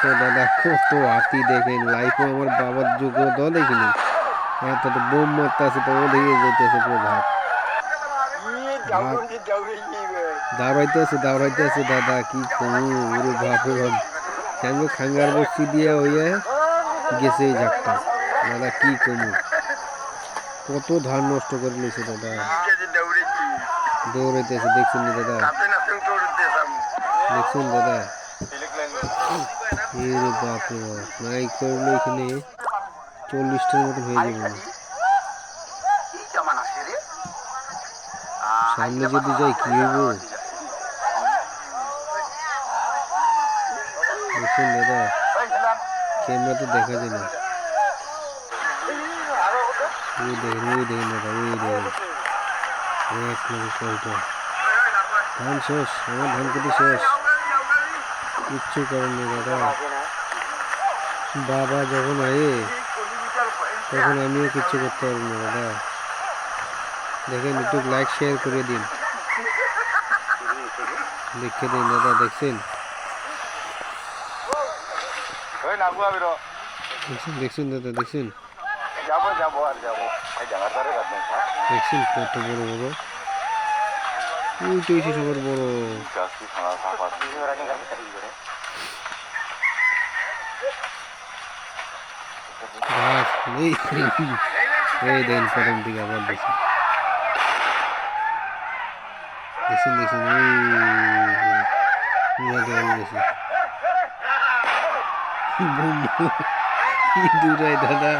দেখছো দাদা কত হাতি দেখেন, লাইফে আমার বাবার যুগও তো দেখিনি। হ্যাঁ তো বোম মারতে আছে তো ও দিকে যেতেছে পুরো ভাগ ভাগ দাঁড়াইতে আছে দাদা কি কমু ওরে বাপ রে বাপ। কেন খাঙ্গার বস্তি দিয়ে হইয়ে গেছে এই ঝাপটা দাদা কি কমু, কত ধান নষ্ট করে লইছে দাদা। দৌড়াইতেছে দেখছেন নি দাদা, দেখছেন দাদা এরে বাপ রে বাপ, নাই করলে এখানে 40টার মতন হয়ে যাবে না। সামনে যদি যাই কি হইব দেখছেন দাদা, ক্যামেরাতে দেখা যায় না। ওই দেখেন দাদা, ওই দেখেন এক নম্বর কয়টা ধান শেষ, আমার ধান কেটে শেষ, কিচ্ছু করার নেই দাদা। বাবা যখন আয়ে তখন আমিও কিচ্ছু করতে পারবো না দাদা। দেখেন একটু লাইক শেয়ার করে দিন, দেখে দিন দাদা। দেখছেন দেখছেন দাদা, দেখছেন দেখছেন কত বড় বড় উল্টো হয়েছে সবার বড় গাছ। এই দেখেন প্রথম দিকে আবার দেখছেন দেখছেন দেখছেন এই দূরাই দাদা।